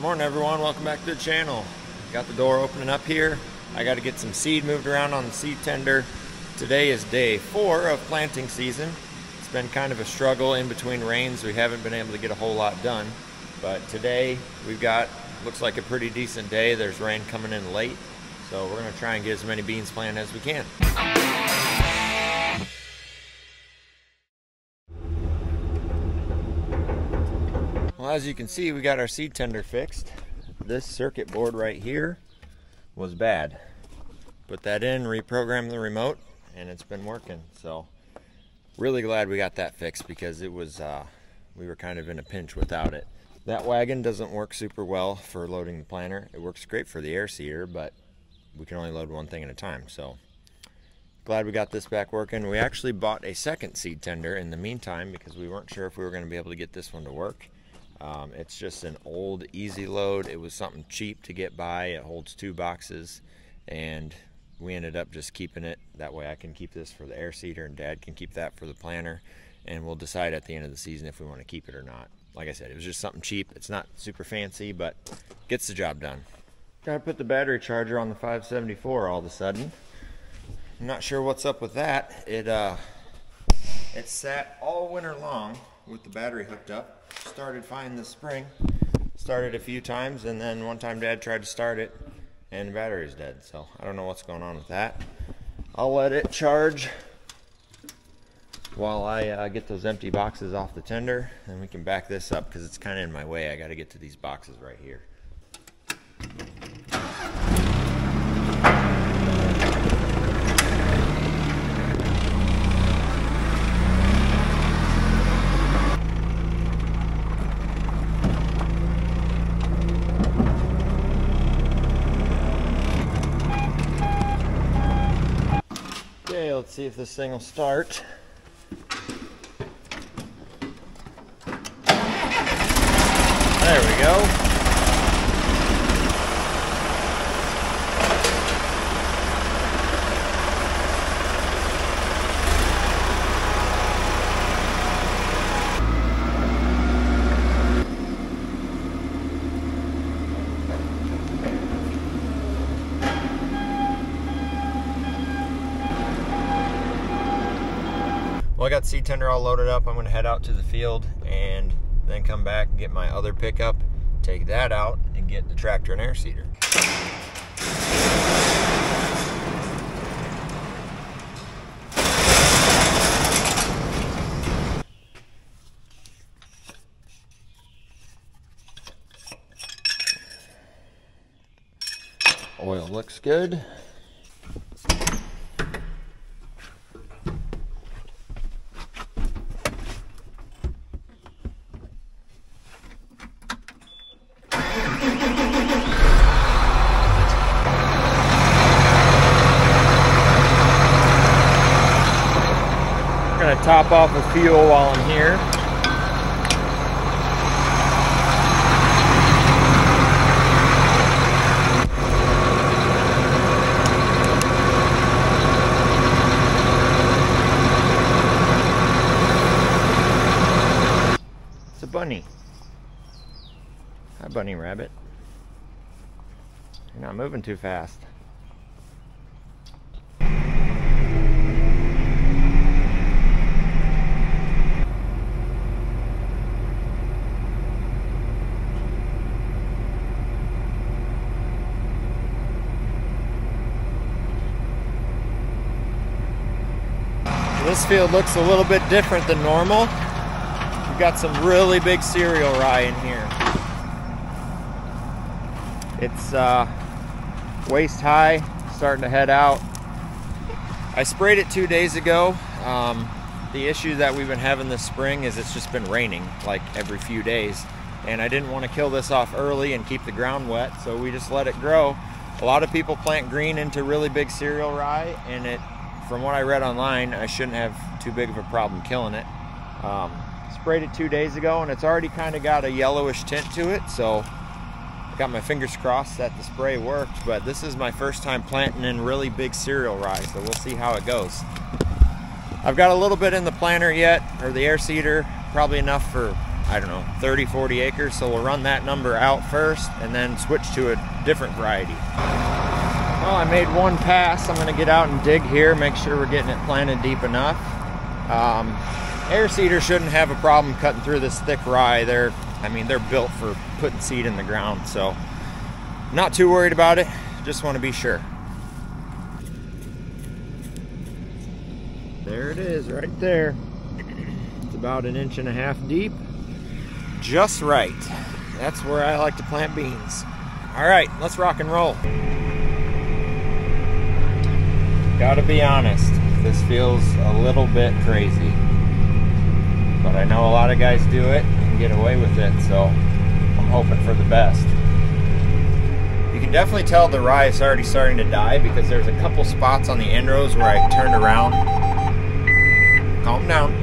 Morning everyone, welcome back to the channel. Got the door opening up here. I got to get some seed moved around on the seed tender. Today is day 4 of planting season. It's been kind of a struggle in between rains. We haven't been able to get a whole lot done. But today we've got, looks like a pretty decent day. There's rain coming in late. So we're going to try and get as many beans planted as we can. Well, as you can see, we got our seed tender fixed. This circuit board right here was bad. Put that in, reprogrammed the remote, and it's been working. So really glad we got that fixed because it was we were kind of in a pinch without it. That wagon doesn't work super well for loading the planter. It works great for the air seeder, but we can only load one thing at a time. So glad we got this back working. We actually bought a second seed tender in the meantime because we weren't sure if we were going to be able to get this one to work. It's just an old easy load. It was something cheap to get by. It holds 2 boxes, and we ended up just keeping it. That way I can keep this for the air seeder and Dad can keep that for the planter, and we'll decide at the end of the season if we want to keep it or not. Like I said, it was just something cheap. It's not super fancy, but gets the job done. Gotta put the battery charger on the 574 all of a sudden. I'm not sure what's up with that. It sat all winter long with the battery hooked up. Started fine this spring. Started a few times, and then one time Dad tried to start it and the battery's dead. So I don't know what's going on with that. I'll let it charge while I get those empty boxes off the tender, and we can back this up because it's kind of in my way. I got to get to these boxes right here. Okay, let's see if this thing will start. There we go. Well, I got the seed tender all loaded up. I'm going to head out to the field and then come back and get my other pickup, take that out, and get the tractor and air seeder. Oil looks good. I'm going to top off the fuel while I'm here. It's a bunny. Hi, bunny rabbit. You're not moving too fast. This field looks a little bit different than normal. We've got some really big cereal rye in here. It's waist high, starting to head out. I sprayed it 2 days ago. The issue that we've been having this spring is it's just been raining like every few days, and I didn't want to kill this off early and keep the ground wet, so we just let it grow. A lot of people plant green into really big cereal rye, and it, from what I read online, I shouldn't have too big of a problem killing it. Sprayed it 2 days ago, and it's already kind of got a yellowish tint to it, so I got my fingers crossed that the spray worked. But this is my first time planting in really big cereal rye, so we'll see how it goes. I've got a little bit in the planter yet, or the air seeder, probably enough for I don't know, 30, 40 acres. So we'll run that number out first and then switch to a different variety. Well, I made one pass. I'm gonna get out and dig here, make sure we're getting it planted deep enough. Air seeder shouldn't have a problem cutting through this thick rye. They're built for putting seed in the ground, so not too worried about it. Just want to be sure. There it is, right there. It's about 1.5 inches deep. Just right. That's where I like to plant beans. All right, let's rock and roll. Gotta be honest, this feels a little bit crazy. But I know a lot of guys do it and get away with it, so I'm hoping for the best. You can definitely tell the rye is already starting to die because there's a couple spots on the end rows where I turned around. Calm down.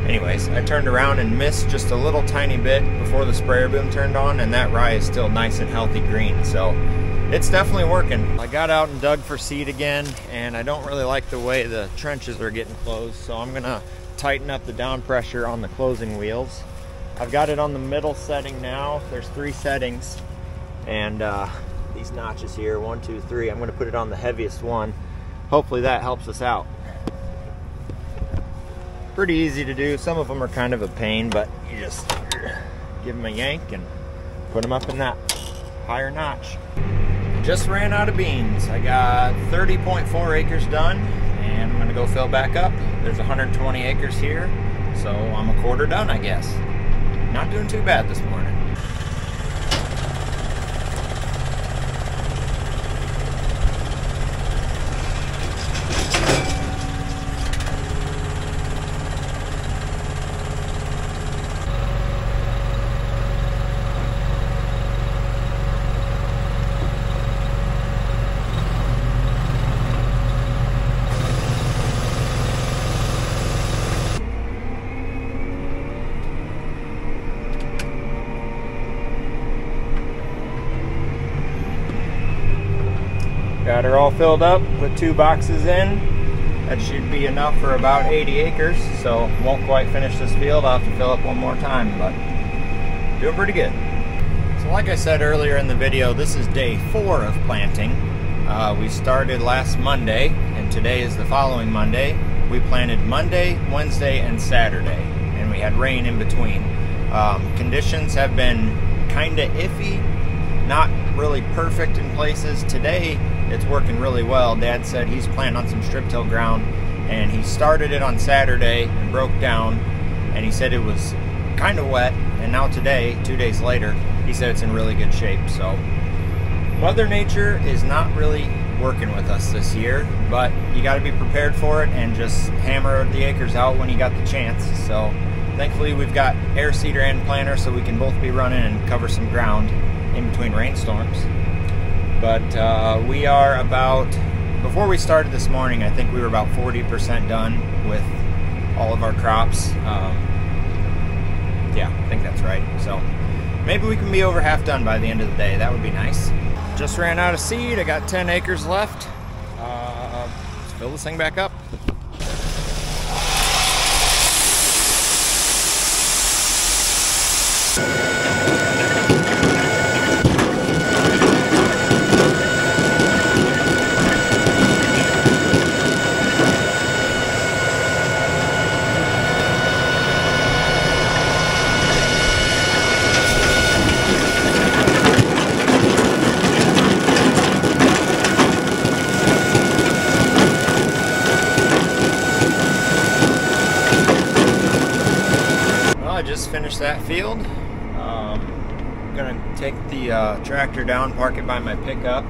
Anyways, I turned around and missed just a little tiny bit before the sprayer boom turned on, and that rye is still nice and healthy green, so it's definitely working. I got out and dug for seed again, and I don't really like the way the trenches are getting closed, so I'm gonna tighten up the down pressure on the closing wheels. I've got it on the middle setting now. There's 3 settings, and these notches here, 1, 2, 3, I'm gonna put it on the heaviest one. Hopefully that helps us out. Pretty easy to do. Some of them are kind of a pain, but you just give them a yank and put them up in that higher notch. Just ran out of beans. I got 30.4 acres done, and I'm gonna go fill back up. There's 120 acres here, so I'm a quarter done, I guess. Not doing too bad this morning. Got her all filled up, put 2 boxes in. That should be enough for about 80 acres, so won't quite finish this field. I'll have to fill up one more time, but doing pretty good. So like I said earlier in the video, this is day 4 of planting. We started last Monday, and today is the following Monday. We planted Monday, Wednesday, and Saturday, and we had rain in between. Conditions have been kinda iffy, not really perfect in places. Today, it's working really well. Dad said he's planting on some strip till ground, and he started it on Saturday and broke down, and he said it was kind of wet, and now today, 2 days later, he said it's in really good shape. So Mother Nature is not really working with us this year, but you got to be prepared for it and just hammer the acres out when you got the chance. So thankfully we've got air seeder and planter, so we can both be running and cover some ground in between rainstorms. But we are about, before we started this morning, I think we were about 40% done with all of our crops. Yeah, I think that's right. So maybe we can be over half done by the end of the day. That would be nice. Just ran out of seed. I got 10 acres left. Let's fill this thing back up. Just finished that field. I'm gonna take the tractor down, park it by my pickup.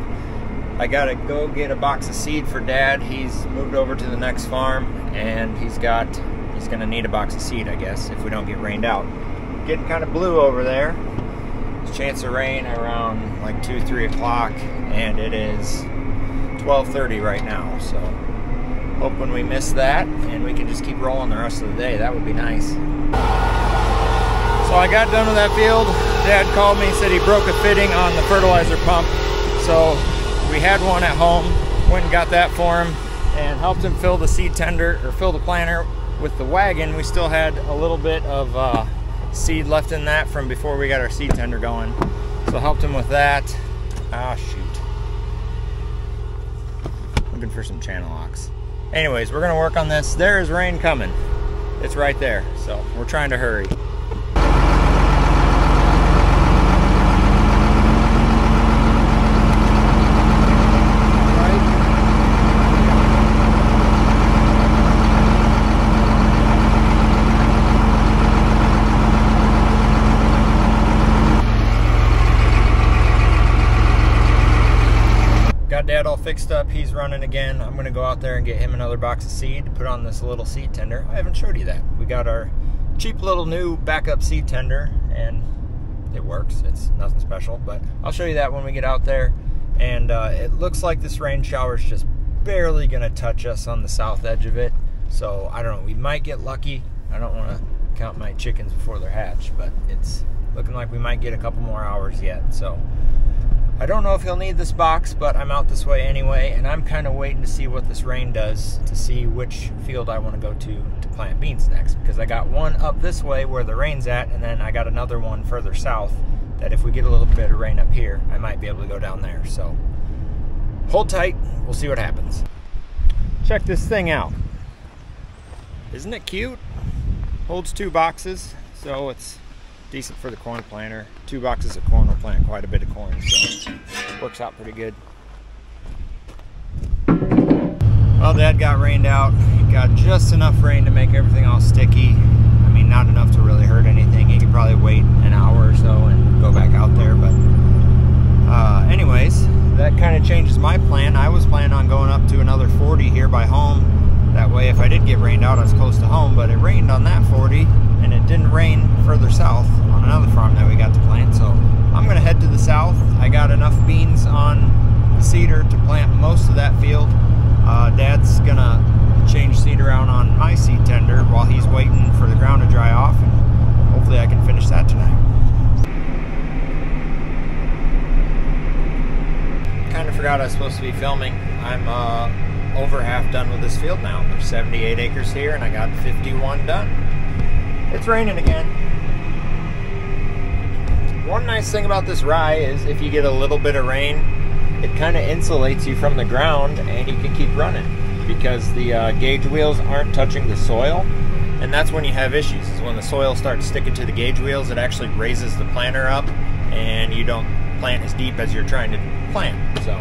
I gotta go get a box of seed for Dad. He's moved over to the next farm, and he's gonna need a box of seed, I guess, if we don't get rained out. Getting kind of blue over there. There's a chance of rain around like 2, 3 o'clock, and it is 12:30 right now, so hoping we miss that and we can just keep rolling the rest of the day. That would be nice. So I got done with that field. Dad called me, said he broke a fitting on the fertilizer pump. So we had one at home, went and got that for him and helped him fill the seed tender, or fill the planter with the wagon, we still had a little bit of seed left in that from before we got our seed tender going. So helped him with that. Ah, shoot. Looking for some channel locks. Anyways, we're gonna work on this. There is rain coming. It's right there, so we're trying to hurry. Got Dad all fixed up. He's running again. I'm gonna go out there and get him another box of seed to put on this little seed tender. I haven't showed you that. We got our cheap little new backup seed tender, and it works. It's nothing special, but I'll show you that when we get out there. And it looks like this rain shower is just barely gonna touch us on the south edge of it. So I don't know, we might get lucky. I don't wanna count my chickens before they're hatched, but it's looking like we might get a couple more hours yet. So I don't know if he'll need this box, but I'm out this way anyway, and I'm kind of waiting to see what this rain does to see which field I want to go to plant beans next, because I got one up this way where the rain's at, and then I got another one further south that if we get a little bit of rain up here, I might be able to go down there. So hold tight, we'll see what happens. Check this thing out. Isn't it cute? Holds 2 boxes, so it's decent for the corn planter. 2 boxes of corn will plant quite a bit of corn, so works out pretty good. Well, Dad got rained out. He got just enough rain to make everything all sticky. I mean, not enough to really hurt anything. He could probably wait an hour or so and go back out there, but anyways, that kind of changes my plan. I was planning on going up to another 40 here by home. That way, if I did get rained out, I was close to home, but it rained on that 40, and it didn't rain further south on another farm that we got to plant. So I'm gonna head to the south. I got enough beans on the seeder to plant most of that field. Dad's gonna change seed around on my seed tender while he's waiting for the ground to dry off, and hopefully I can finish that tonight. Kind of forgot I was supposed to be filming. I'm over half done with this field now. There's 78 acres here, and I got 51 done. It's raining again. One nice thing about this rye is if you get a little bit of rain, it kind of insulates you from the ground, and you can keep running because the gauge wheels aren't touching the soil, and that's when you have issues. Is when the soil starts sticking to the gauge wheels, it actually raises the planter up, and you don't plant as deep as you're trying to plant. So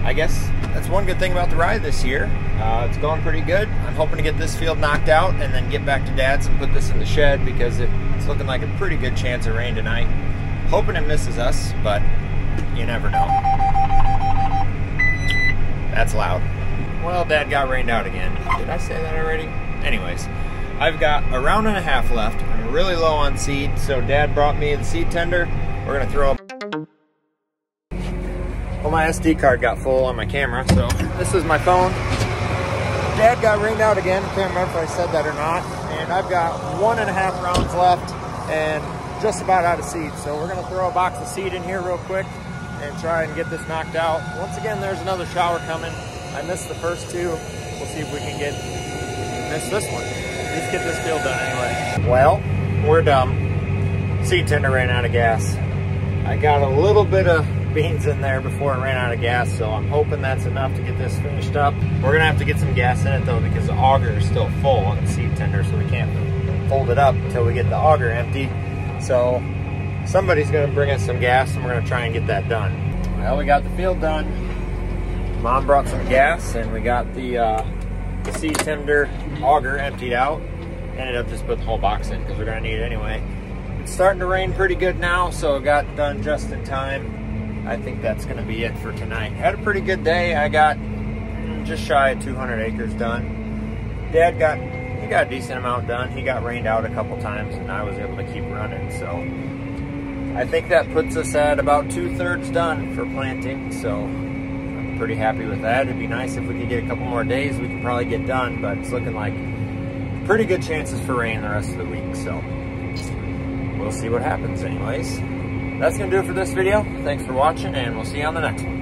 I guess that's one good thing about the rye this year. It's going pretty good. I'm hoping to get this field knocked out and then get back to Dad's and put this in the shed, because it's looking like a pretty good chance of rain tonight. Hoping it misses us, but you never know. That's loud. Well, Dad got rained out again. Did I say that already? Anyways, I've got a round and a half left. I'm really low on seed, so Dad brought me the seed tender. We're gonna throw up. Well, my SD card got full on my camera, so this is my phone. Dad got rained out again. Can't remember if I said that or not. And I've got 1.5 rounds left and just about out of seed. So we're gonna throw a box of seed in here real quick and try and get this knocked out. Once again, there's another shower coming. I missed the first 2. We'll see if we can miss this one. At least get this field done anyway. Well, we're done. Seed tender ran out of gas. I got a little bit of beans in there before it ran out of gas, so I'm hoping that's enough to get this finished up. We're gonna have to get some gas in it though, because the auger is still full on the seed tender, so we can't fold it up until we get the auger empty. So somebody's gonna bring us some gas, and we're gonna try and get that done. Well, we got the field done. Mom brought some gas, and we got the seed tender auger emptied out. Ended up just putting the whole box in because we're gonna need it anyway. It's starting to rain pretty good now, so it got done just in time. I think that's gonna be it for tonight. Had a pretty good day. I got just shy of 200 acres done. Dad got a decent amount done. He got rained out a couple times, and I was able to keep running. So I think that puts us at about 2/3 done for planting. So I'm pretty happy with that. It'd be nice if we could get a couple more days. We could probably get done, but it's looking like pretty good chances for rain the rest of the week. So we'll see what happens anyways. That's gonna do it for this video. Thanks for watching, and we'll see you on the next one.